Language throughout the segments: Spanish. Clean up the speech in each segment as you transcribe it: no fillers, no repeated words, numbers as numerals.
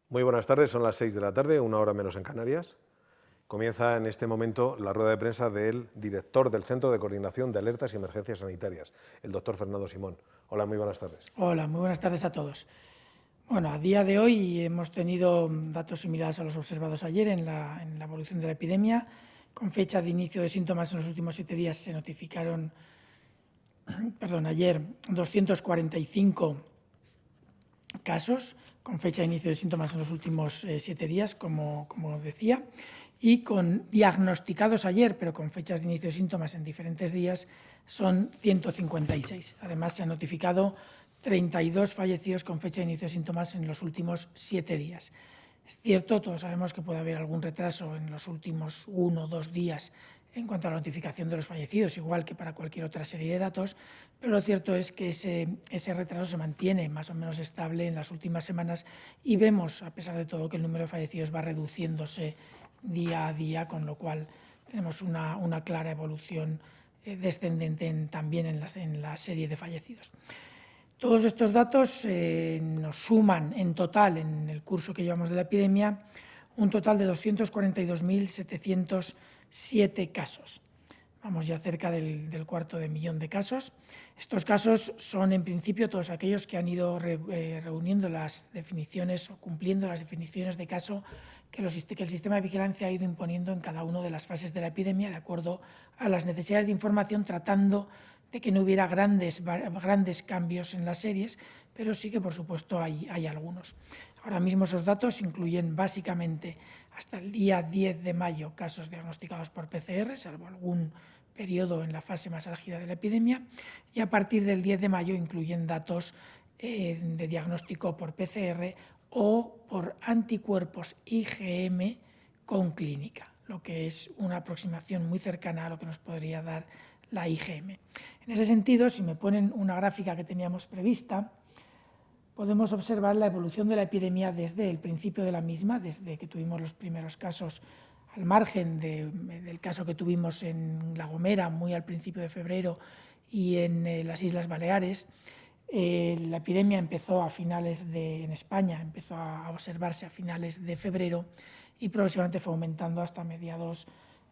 Muy buenas tardes, son las 6 de la tarde, una hora menos en Canarias. Comienza en este momento la rueda de prensa del director del Centro de Coordinación de Alertas y Emergencias Sanitarias, el doctor Fernando Simón. Hola, muy buenas tardes. Hola, muy buenas tardes a todos. Bueno, a día de hoy hemos tenido datos similares a los observados ayer en la evolución de la epidemia. Con fecha de inicio de síntomas en los últimos 7 días se notificaron, ayer 245 casos con fecha de inicio de síntomas en los últimos 7 días, como decía, y con diagnosticados ayer, pero con fechas de inicio de síntomas en diferentes días, son 156. Además, se han notificado 32 fallecidos con fecha de inicio de síntomas en los últimos 7 días. Es cierto, todos sabemos que puede haber algún retraso en los últimos 1 o 2 días en cuanto a la notificación de los fallecidos, igual que para cualquier otra serie de datos, pero lo cierto es que ese retraso se mantiene más o menos estable en las últimas semanas y vemos, a pesar de todo, que el número de fallecidos va reduciéndose día a día, con lo cual tenemos una clara evolución descendente también en la serie de fallecidos. Todos estos datos nos suman en total, en el curso que llevamos de la epidemia, un total de 242.707 casos. Vamos ya cerca del 250.000 de casos. Estos casos son, en principio, todos aquellos que han ido reuniendo las definiciones o cumpliendo las definiciones de caso que el sistema de vigilancia ha ido imponiendo en cada una de las fases de la epidemia, de acuerdo a las necesidades de información, tratando de que no hubiera grandes cambios en las series, pero sí que, por supuesto, hay algunos. Ahora mismo esos datos incluyen básicamente hasta el día 10 de mayo casos diagnosticados por PCR, salvo algún periodo en la fase más álgida de la epidemia, y a partir del 10 de mayo incluyen datos de diagnóstico por PCR o por anticuerpos IgM con clínica, lo que es una aproximación muy cercana a lo que nos podría dar la IgM. En ese sentido, si me ponen una gráfica que teníamos prevista, podemos observar la evolución de la epidemia desde el principio de la misma, desde que tuvimos los primeros casos, al margen del caso que tuvimos en La Gomera muy al principio de febrero y en las Islas Baleares. La epidemia empezó en España empezó a observarse a finales de febrero y progresivamente fue aumentando hasta mediados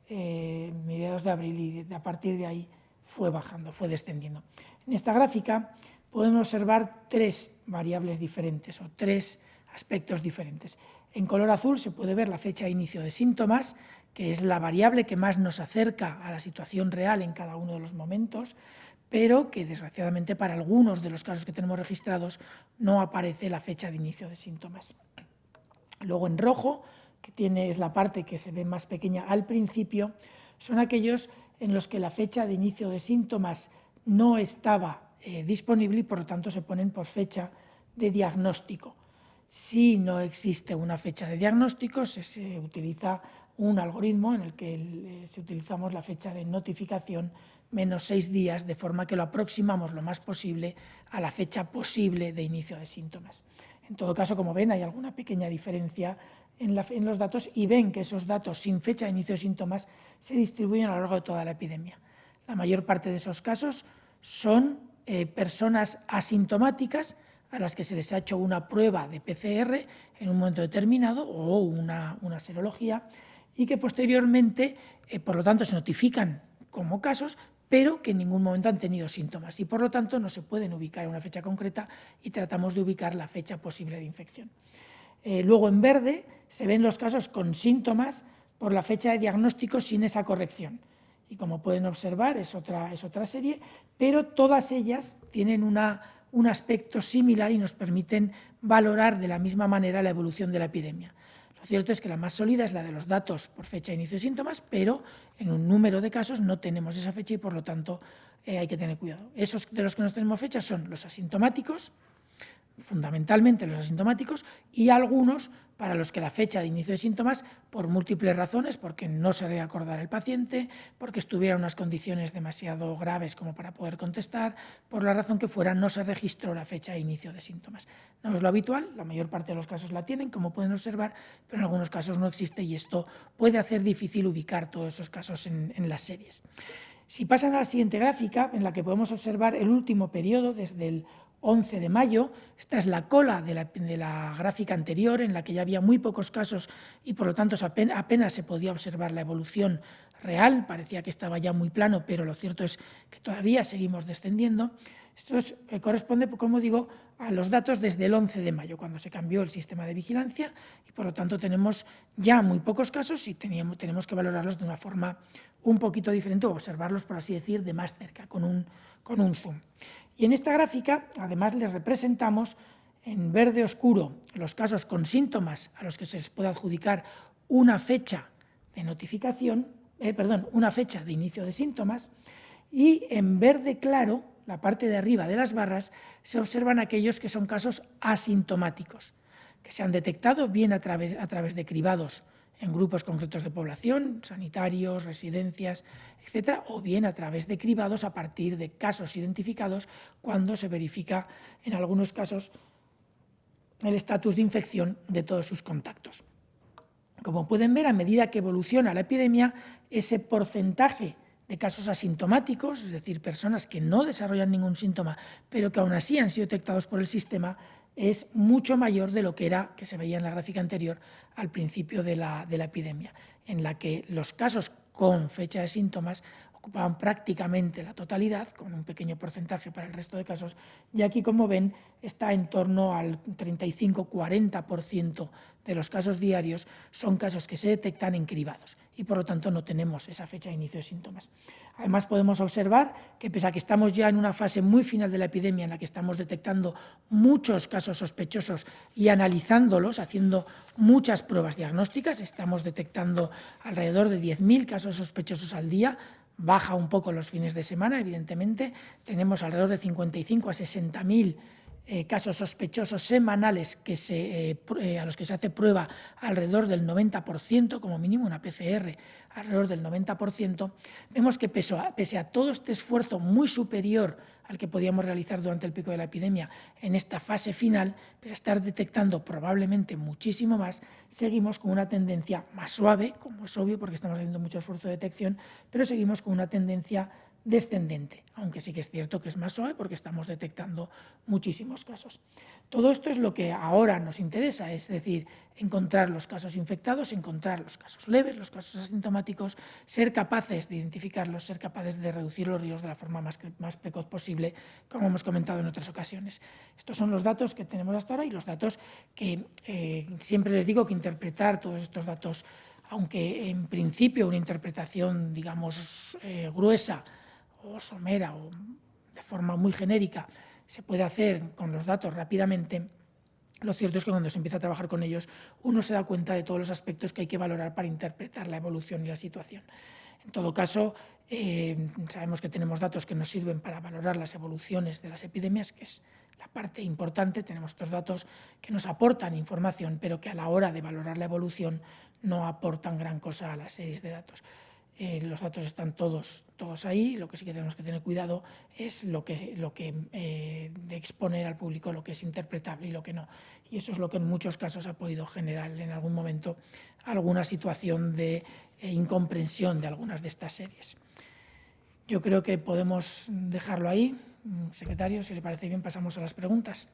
de abril, y a partir de ahí fue bajando, fue descendiendo. En esta gráfica podemos observar 3 variables diferentes o 3 aspectos diferentes. En color azul se puede ver la fecha de inicio de síntomas, que es la variable que más nos acerca a la situación real en cada uno de los momentos, pero que desgraciadamente para algunos de los casos que tenemos registrados no aparece la fecha de inicio de síntomas. Luego en rojo, es la parte que se ve más pequeña al principio, son aquellos en los que la fecha de inicio de síntomas no estaba disponible y por lo tanto se ponen por fecha de diagnóstico. Si no existe una fecha de diagnóstico, se utiliza un algoritmo en el que utilizamos la fecha de notificación menos 6 días, de forma que lo aproximamos lo más posible a la fecha posible de inicio de síntomas. En todo caso, como ven, hay alguna pequeña diferencia en los datos, y ven que esos datos sin fecha de inicio de síntomas se distribuyen a lo largo de toda la epidemia. La mayor parte de esos casos son personas asintomáticas a las que se les ha hecho una prueba de PCR en un momento determinado o una serología, y que posteriormente, por lo tanto, se notifican como casos, pero que en ningún momento han tenido síntomas y por lo tanto no se pueden ubicar en una fecha concreta, y tratamos de ubicar la fecha posible de infección. Luego en verde se ven los casos con síntomas por la fecha de diagnóstico sin esa corrección. Y como pueden observar, es otra serie, pero todas ellas tienen un aspecto similar y nos permiten valorar de la misma manera la evolución de la epidemia. Lo cierto es que la más sólida es la de los datos por fecha de inicio de síntomas, pero en un número de casos no tenemos esa fecha y por lo tanto hay que tener cuidado. Esos de los que no tenemos fecha son los asintomáticos, fundamentalmente los asintomáticos, y algunos para los que la fecha de inicio de síntomas, por múltiples razones, porque no se debe acordar el paciente, porque estuviera en unas condiciones demasiado graves como para poder contestar, por la razón que fuera, no se registró la fecha de inicio de síntomas. No es lo habitual, la mayor parte de los casos la tienen, como pueden observar, pero en algunos casos no existe, y esto puede hacer difícil ubicar todos esos casos en las series. Si pasan a la siguiente gráfica, en la que podemos observar el último periodo, desde el 11 de mayo. Esta es la cola de la gráfica anterior, en la que ya había muy pocos casos y por lo tanto apenas se podía observar la evolución real. Parecía que estaba ya muy plano, pero lo cierto es que todavía seguimos descendiendo. Esto corresponde, como digo, a los datos desde el 11 de mayo, cuando se cambió el sistema de vigilancia, y por lo tanto tenemos ya muy pocos casos y tenemos que valorarlos de una forma un poquito diferente, o observarlos, por así decir, de más cerca, con un zoom. Y en esta gráfica, además, les representamos en verde oscuro los casos con síntomas a los que se les puede adjudicar una fecha de notificación, una fecha de inicio de síntomas, y en verde claro, la parte de arriba de las barras, se observan aquellos que son casos asintomáticos, que se han detectado bien a través de cribados en grupos concretos de población, sanitarios, residencias, etcétera, o bien a través de cribados a partir de casos identificados cuando se verifica, en algunos casos, el estatus de infección de todos sus contactos. Como pueden ver, a medida que evoluciona la epidemia, ese porcentaje de casos asintomáticos, es decir, personas que no desarrollan ningún síntoma, pero que aún así han sido detectados por el sistema, es mucho mayor de lo que se veía en la gráfica anterior al principio de la epidemia, en la que los casos con fecha de síntomas ocupaban prácticamente la totalidad, con un pequeño porcentaje para el resto de casos, y aquí, como ven, está en torno al 35-40% de los casos diarios son casos que se detectan en cribados y, por lo tanto, no tenemos esa fecha de inicio de síntomas. Además, podemos observar que, pese a que estamos ya en una fase muy final de la epidemia, en la que estamos detectando muchos casos sospechosos y analizándolos, haciendo muchas pruebas diagnósticas, estamos detectando alrededor de 10.000 casos sospechosos al día, baja un poco los fines de semana, evidentemente, tenemos alrededor de 55 a 60.000 casos sospechosos semanales a los que se hace prueba alrededor del 90%, como mínimo una PCR alrededor del 90%, vemos que pese a todo este esfuerzo muy superior al que podíamos realizar durante el pico de la epidemia en esta fase final, pese a estar detectando probablemente muchísimo más, seguimos con una tendencia más suave, como es obvio porque estamos haciendo mucho esfuerzo de detección, pero seguimos con una tendencia descendente, aunque sí que es cierto que es más suave porque estamos detectando muchísimos casos. Todo esto es lo que ahora nos interesa, es decir, encontrar los casos infectados, encontrar los casos leves, los casos asintomáticos, ser capaces de identificarlos, ser capaces de reducir los riesgos de la forma más precoz posible, como hemos comentado en otras ocasiones. Estos son los datos que tenemos hasta ahora y los datos que siempre les digo que interpretar todos estos datos, aunque en principio una interpretación, digamos, gruesa o somera o de forma muy genérica se puede hacer con los datos rápidamente, lo cierto es que cuando se empieza a trabajar con ellos uno se da cuenta de todos los aspectos que hay que valorar para interpretar la evolución y la situación. En todo caso, sabemos que tenemos datos que nos sirven para valorar las evoluciones de las epidemias, que es la parte importante. Tenemos estos datos que nos aportan información, pero que a la hora de valorar la evolución no aportan gran cosa a las series de datos. Los datos están todos ahí, lo que sí que tenemos que tener cuidado es de exponer al público lo que es interpretable y lo que no. Y eso es lo que en muchos casos ha podido generar en algún momento alguna situación de incomprensión de algunas de estas series. Yo creo que podemos dejarlo ahí. Secretario, si le parece bien, pasamos a las preguntas.